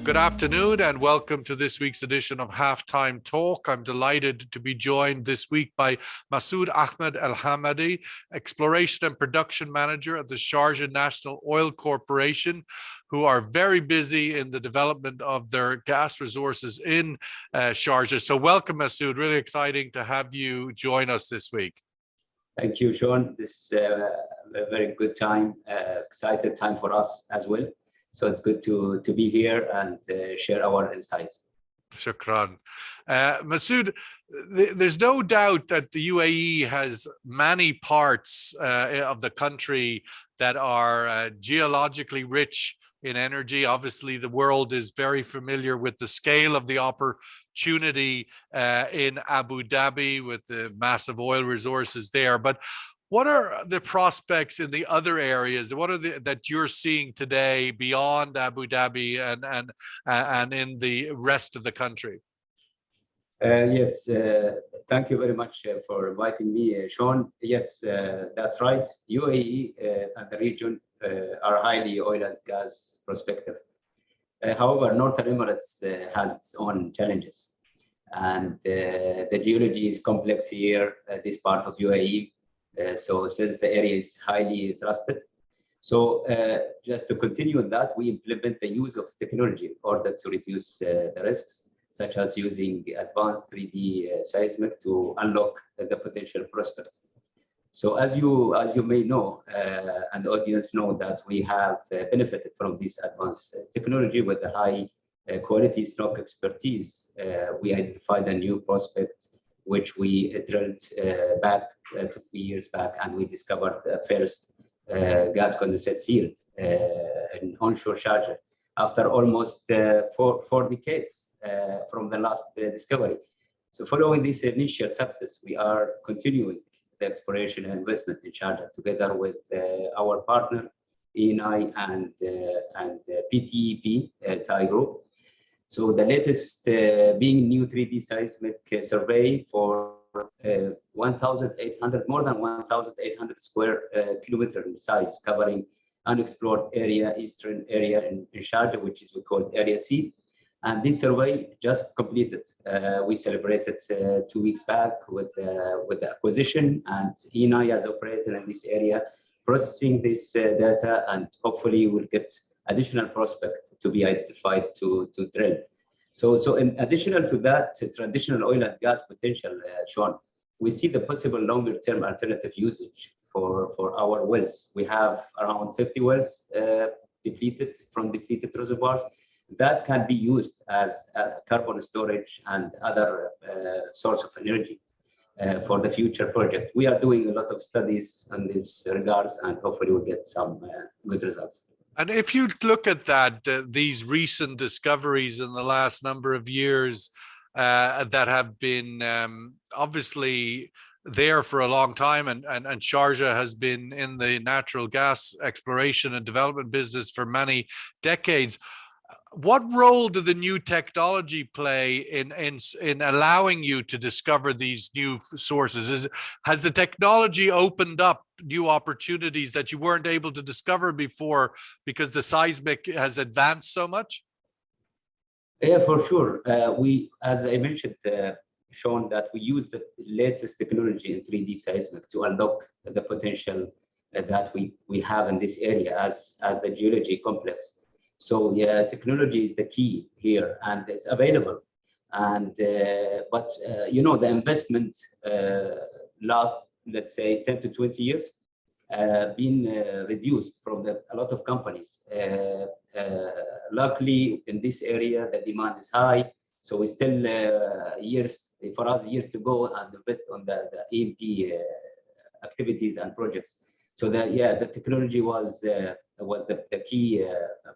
Good afternoon and welcome to this week's edition of Halftime Talk. I'm delighted to be joined this week by Masoud Ahmed Hamadi, Exploration and Production Manager at the Sharjah National Oil Corporation, who are very busy in the development of their gas resources in Sharjah. So welcome, Masoud. Really exciting to have you join us this week. Thank you, Sean. This is a very good time, excited time for us as well. So it's good to be here and share our insights. Shukran. Masoud, there's no doubt that the UAE has many parts of the country that are geologically rich in energy. Obviously, the world is very familiar with the scale of the opportunity in Abu Dhabi with the massive oil resources there. But what are the prospects in the other areas? What are that you're seeing today beyond Abu Dhabi and in the rest of the country? Yes, thank you very much for inviting me, Sean. Yes, that's right. UAE and the region are highly oil and gas prospective. However, Northern Emirates has its own challenges, and the geology is complex here. This part of UAE. So since the area is highly trusted. So just to continue on that, we implement the use of technology in order to reduce the risks, such as using advanced 3D seismic to unlock the potential prospects. So as you may know, and the audience know, that we have benefited from this advanced technology with the high quality SNOC expertise. We identified a new prospect which we drilled back 2 years back, and we discovered the first gas condensate field in onshore Sharjah after almost four decades from the last discovery. So following this initial success, we are continuing the exploration and investment in Sharjah together with our partner ENI and PTEP Thai Group. So the latest being new 3D seismic survey for more than 1,800 square kilometer in size, covering unexplored area, eastern area in Sharjah, which is we call Area C. And this survey just completed. We celebrated 2 weeks back with the acquisition, and ENI as operator in this area, processing this data, and hopefully we'll get additional prospect to be identified to drill. So in additional to that traditional oil and gas potential, Sean, we see the possible longer term alternative usage for our wells. We have around 50 wells depleted reservoirs that can be used as carbon storage and other source of energy for the future project. We are doing a lot of studies in this regards, and hopefully we'll get some good results. And if you look at that, these recent discoveries in the last number of years that have been obviously there for a long time, and Sharjah has been in the natural gas exploration and development business for many decades. What role do the new technology play in allowing you to discover these new sources? Has the technology opened up new opportunities that you weren't able to discover before because the seismic has advanced so much? Yeah, for sure. We, as I mentioned, Sean, that we use the latest technology in 3D seismic to unlock the potential that we have in this area as the geology complex. So yeah, technology is the key here, and it's available. And but you know, the investment last, let's say, 10 to 20 years been reduced from a lot of companies. Luckily, in this area, the demand is high, so we still years to go and invest on the E&P activities and projects. So the technology was the key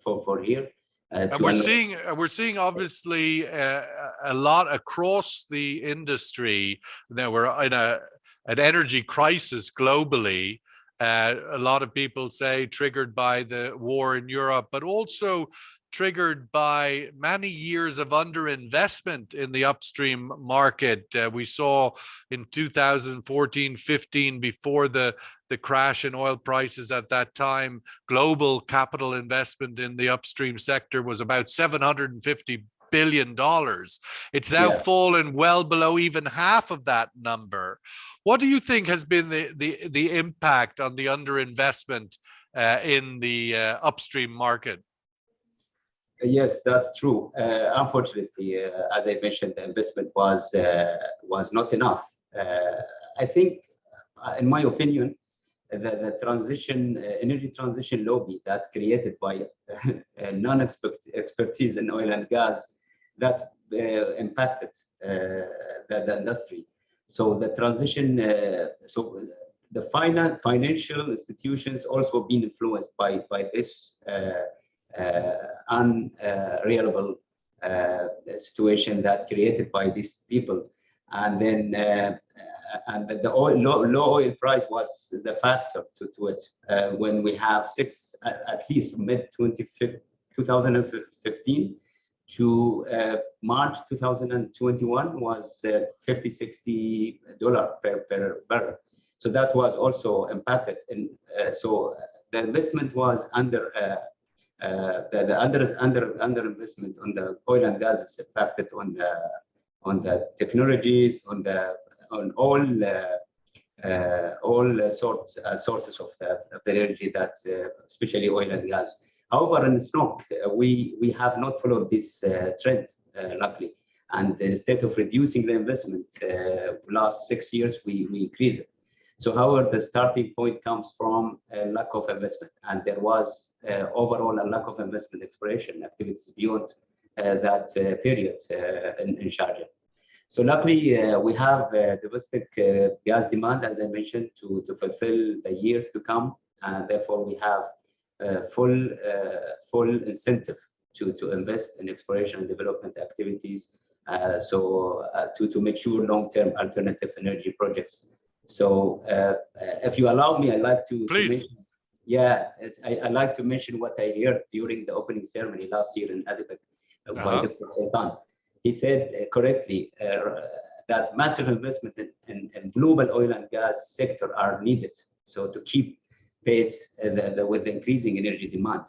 for here. And we're seeing obviously a lot across the industry. Now we're in an energy crisis globally. A lot of people say triggered by the war in Europe, but also triggered by many years of underinvestment in the upstream market. We saw in 2014-15, before the crash in oil prices at that time, global capital investment in the upstream sector was about $750 billion. It's now fallen well below even half of that number. What do you think has been the impact on the underinvestment in the upstream market? Yes, that's true. Unfortunately, as I mentioned, the investment was not enough. I think, in my opinion, the energy transition lobby that's created by non-expertise in oil and gas, that impacted the industry. So the transition, so the financial institutions also been influenced by this unreliable situation that created by these people, and then and the low oil price was the factor to it. When we have at least mid 2015 to March 2021 was $50-60 per barrel. So that was also impacted, and so the investment was under investment on the oil and gas is impacted on the technologies, on all sources of the energy, that especially oil and gas. However, in SNOC, we have not followed this trend, luckily. And instead of reducing the investment, last 6 years, we increased it. So, however, the starting point comes from a lack of investment. And there was overall a lack of investment exploration activities beyond that period in Sharjah. So luckily, we have domestic gas demand, as I mentioned, to fulfill the years to come. And therefore, we have full incentive to invest in exploration and development activities, to make sure long-term alternative energy projects. So if you allow me, I'd like to please. I'd like to mention what I heard during the opening ceremony last year in Ahmed by Dr. Sultan. He said correctly that massive investment in global oil and gas sector are needed, so to keep pace with the increasing energy demand.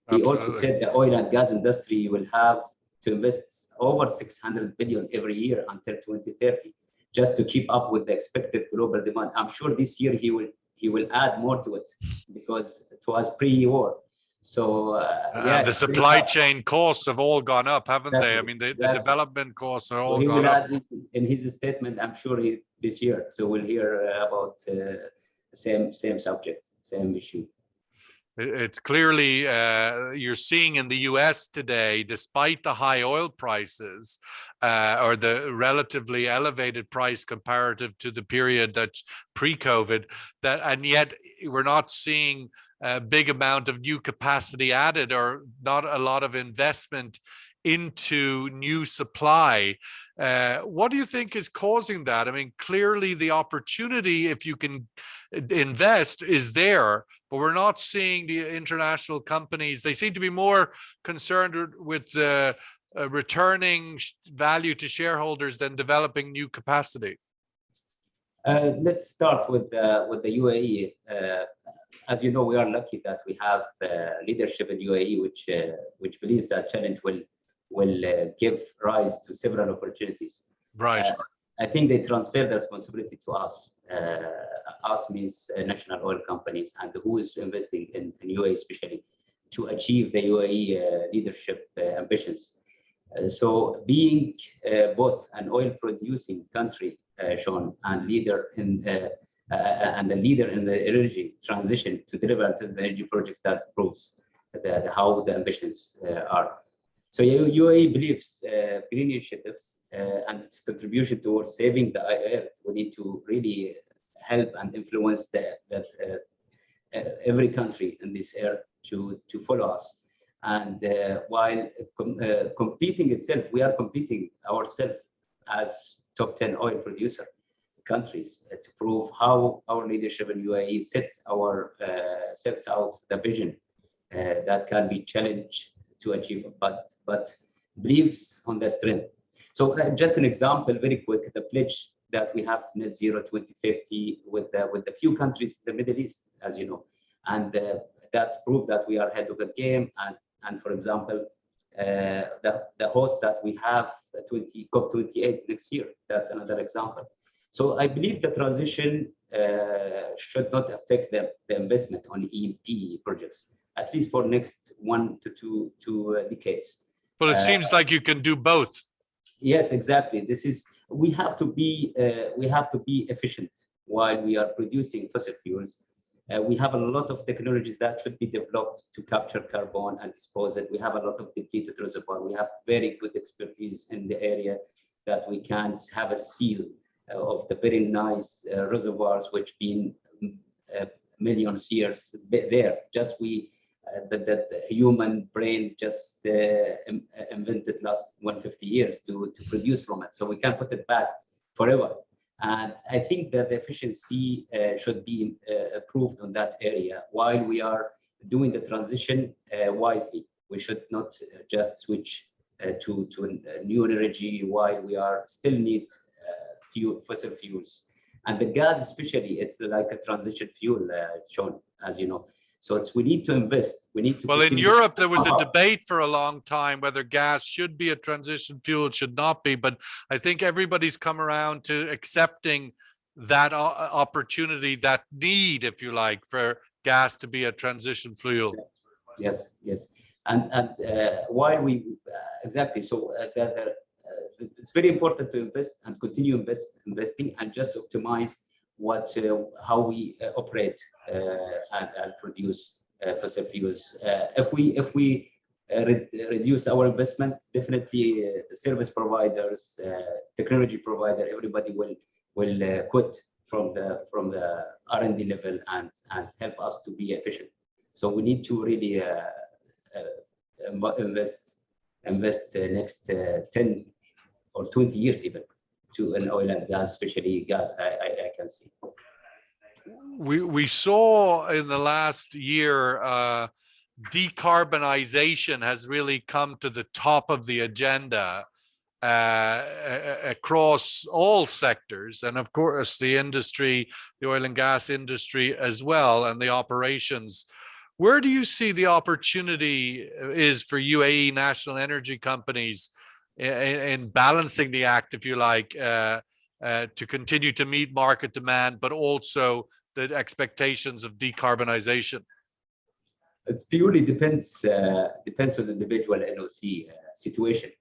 He also said the oil and gas industry will have to invest over 600 billion every year until 2030, just to keep up with the expected global demand. I'm sure this year he will add more to it, because it was pre-war. So the supply chain costs have all gone up, haven't they? I mean, the development costs are all gone up. In his statement, I'm sure this year. So we'll hear about same subject, same issue. It's clearly you're seeing in the US today, despite the high oil prices or the relatively elevated price comparative to the period that's pre-COVID, and yet we're not seeing a big amount of new capacity added, or not a lot of investment into new supply. What do you think is causing that? I mean, clearly the opportunity, if you can invest, is there, but we're not seeing the international companies. They seem to be more concerned with returning value to shareholders than developing new capacity. Let's start with the UAE. As you know, we are lucky that we have leadership in UAE, which believes that challenge will give rise to several opportunities. Right. I think they transfer the responsibility to us. Us means national oil companies, and who is investing in UAE especially, to achieve the UAE leadership ambitions. So being both an oil-producing country, Sean, and a leader in the energy transition to deliver to the energy projects, that proves how the ambitions are. So UAE believes green initiatives and its contribution towards saving the earth. We need to really help and influence every country in this earth to follow us. And while competing itself, we are competing ourselves as top 10 oil producer countries to prove how our leadership in UAE sets out the vision that can be challenged to achieve, but believes on the strength. So just an example, very quick, the pledge that we have net zero 2050 with the few countries, the Middle East, as you know, and that's proof that we are ahead of the game. And for example, the host that we have COP28 next year, that's another example. So I believe the transition should not affect the investment on E&P projects, at least for next 1 to 2 decades. Well, it seems like you can do both. Yes, exactly. This is, we have to be efficient while we are producing fossil fuels. We have a lot of technologies that should be developed to capture carbon and dispose it. We have a lot of depleted reservoir. We have very good expertise in the area that we can have a seal of the very nice reservoirs which been millions years there. Just the human brain just invented last 150 years to produce from it. So we can put it back forever. And I think that the efficiency should be improved on that area while we are doing the transition wisely. We should not just switch to new energy while we are still need fossil fuels. And the gas especially, it's like a transition fuel, Sean, as you know. So we need to invest. We need to. Well, in Europe, there was a debate for a long time whether gas should be a transition fuel, should not be. But I think everybody's come around to accepting that opportunity, that need, if you like, for gas to be a transition fuel. Yes, yes. And while we exactly, so it's very important to invest and continue investing and just optimize how we operate and produce fossil fuels. If we reduce our investment, definitely the service providers, technology provider, everybody will quit from the R&D level and help us to be efficient. So we need to really invest next 10 or 20 years even to an oil and gas, especially gas, I can see. We saw in the last year, decarbonization has really come to the top of the agenda across all sectors. And of course, the industry, the oil and gas industry as well, and the operations. Where do you see the opportunity is for UAE national energy companies in balancing the act, if you like, to continue to meet market demand, but also the expectations of decarbonization? It purely depends on the individual NOC situation.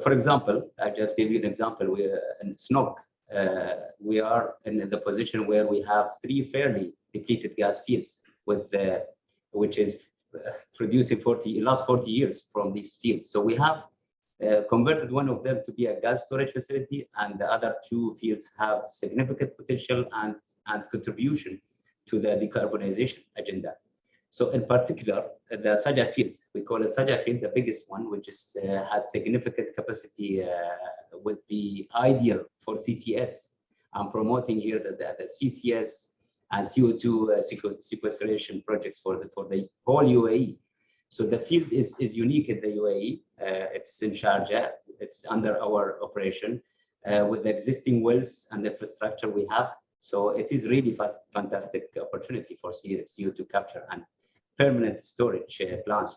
For example, I just gave you an example. We're in SNOC. We are in the position where we have 3 fairly depleted gas fields, which is producing last 40 years from these fields. So we have converted one of them to be a gas storage facility, and the other 2 fields have significant potential and contribution to the decarbonization agenda. So in particular, the Sharjah field, we call it Sharjah field, the biggest one, which has significant capacity, would be ideal for CCS. I'm promoting here the CCS and CO2 sequestration projects for the whole UAE. So the field is unique in the UAE. It's in Sharjah. It's under our operation with the existing wells and infrastructure we have. So it is really fantastic opportunity for CO2 capture and permanent storage plants.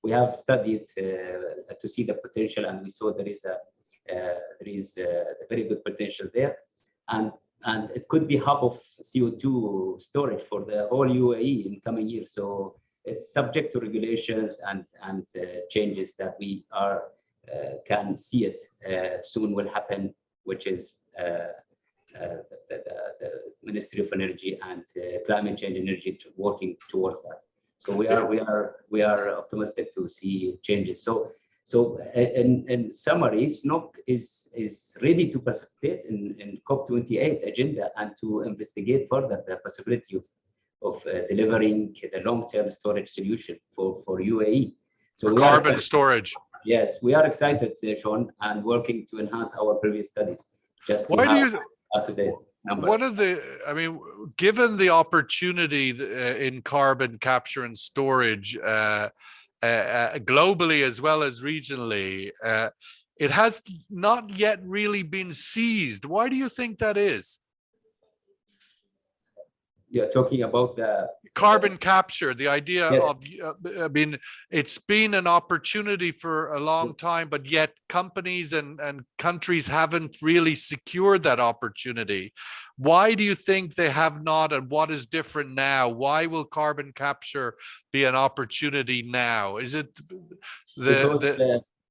We have studied to see the potential, and we saw there is a very good potential there, and it could be hub of CO2 storage for the whole UAE in coming years. So it's subject to regulations and changes that we can see it soon will happen, which is the Ministry of Energy and Climate Change Energy working towards that. So we are optimistic to see changes. So in summary, SNOC is ready to participate in COP28 agenda and to investigate further the possibility of delivering the long-term storage solution for UAE. So carbon storage. Yes, we are excited, Sean, and working to enhance our previous studies. Just to have up-to-date numbers. Given the opportunity in carbon capture and storage, globally as well as regionally, it has not yet really been seized. Why do you think that is? You're talking about the carbon capture, the idea yes. of, I mean, it's been an opportunity for a long time, but yet companies and countries haven't really secured that opportunity. Why do you think they have not, and what is different now? Why will carbon capture be an opportunity now? Is it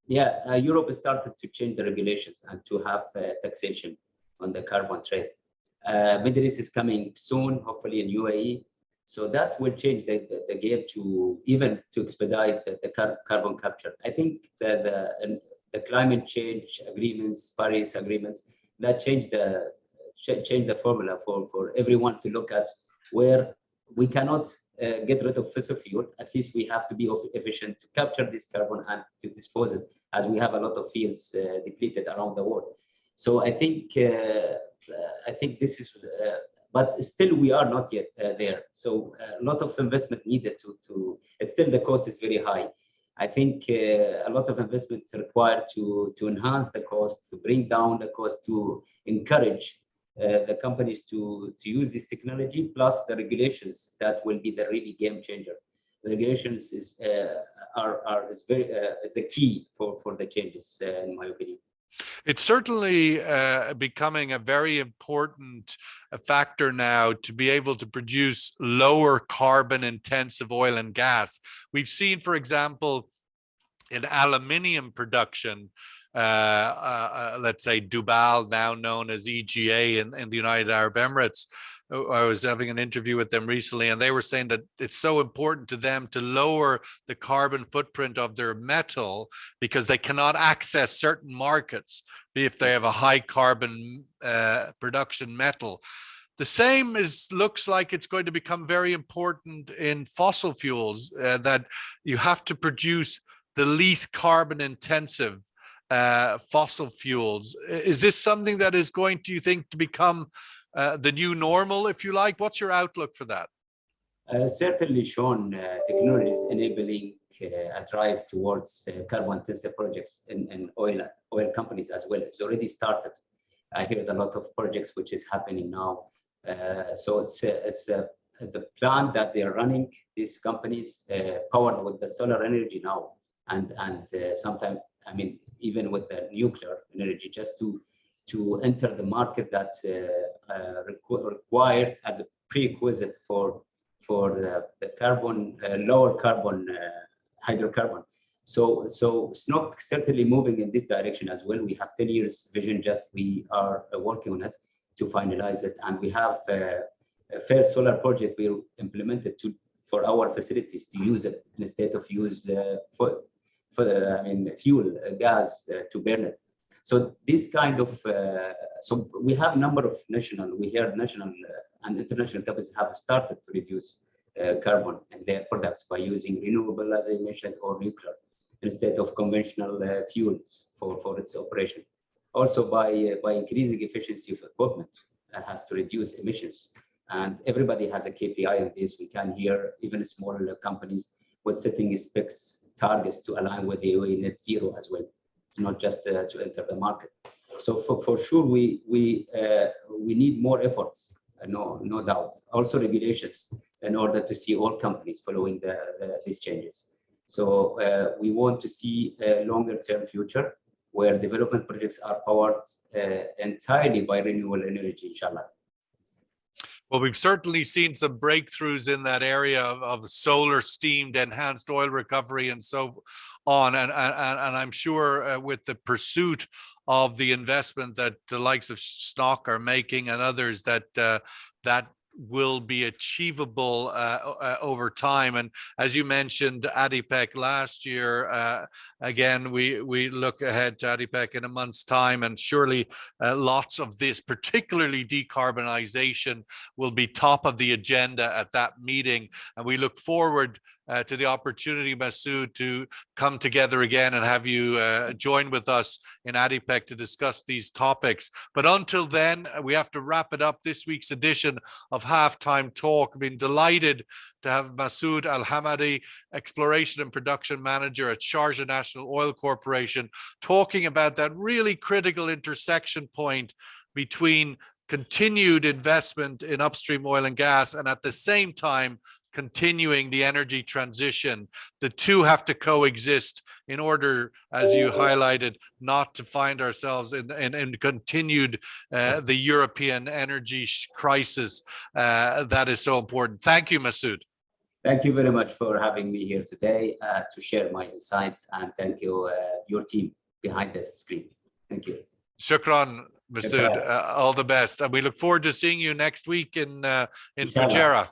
Europe started to change the regulations and to have taxation on the carbon trade. Middle East is coming soon, hopefully in UAE. So that will change the game to even to expedite the carbon capture. I think that the climate change agreements, Paris agreements, that change the formula for everyone to look at where we cannot get rid of fossil fuel. At least we have to be efficient to capture this carbon and to dispose it, as we have a lot of fields depleted around the world. So I think this is, but still we are not yet there. So a lot of investment needed to still the cost is very high. I think a lot of investment is required to enhance the cost, to bring down the cost, to encourage the companies to use this technology, plus the regulations that will be the really game changer. The regulations is very it's a key for the changes, in my opinion. It's certainly becoming a very important factor now to be able to produce lower carbon intensive oil and gas. We've seen, for example, in aluminium production, let's say Dubai, now known as EGA in the United Arab Emirates. I was having an interview with them recently, and they were saying that it's so important to them to lower the carbon footprint of their metal because they cannot access certain markets if they have a high carbon production metal. The same looks like it's going to become very important in fossil fuels, that you have to produce the least carbon intensive fossil fuels. Is this something that is going, do you think, to become the new normal, if you like? What's your outlook for that? Certainly, Sean, technology is enabling a drive towards carbon intensive projects in oil companies as well. It's already started. I heard a lot of projects which is happening now. So it's the plant that they are running, these companies powered with the solar energy now, and sometimes, I mean, even with the nuclear energy, just to enter the market that's required as a prerequisite for the carbon, lower carbon hydrocarbon. So SNOC certainly moving in this direction as well. We have 10 years vision, just we are working on it to finalize it. And we have a fair solar project we implemented for our facilities to use it instead of use fuel, gas to burn it. So this kind of, so we have a number of national and international companies have started to reduce carbon in their products by using renewable, as I mentioned, or nuclear, instead of conventional fuels for its operation. Also by increasing efficiency of equipment, has to reduce emissions. And everybody has a KPI on this. We can hear even smaller companies with setting specs targets to align with the UAE net zero as well. It's not just to enter the market. So for sure, we need more efforts, no doubt. Also regulations in order to see all companies following these changes. So we want to see a longer term future where development projects are powered entirely by renewable energy, inshallah. Well, we've certainly seen some breakthroughs in that area of solar steamed enhanced oil recovery and so on. And I'm sure with the pursuit of the investment that the likes of SNOC are making and others, that will be achievable over time. And as you mentioned, ADIPEC last year, again, we look ahead to ADIPEC in a month's time, and surely lots of this, particularly decarbonization, will be top of the agenda at that meeting. And we look forward to the opportunity, Masoud, to come together again and have you join with us in ADIPEC to discuss these topics. But until then, we have to wrap it up. This week's edition of Halftime Talk. I've been delighted to have Masoud Al-Hamadi, Exploration and Production Manager at Sharjah National Oil Corporation, talking about that really critical intersection point between continued investment in upstream oil and gas and at the same time continuing the energy transition. The two have to coexist in order, as you highlighted, not to find ourselves in continued the European energy crisis that is so important. Thank you, Masoud. Thank you very much for having me here today to share my insights, and thank you, your team behind this screen. Thank you. Shukran, Masoud. All the best. And we look forward to seeing you next week in Fujairah.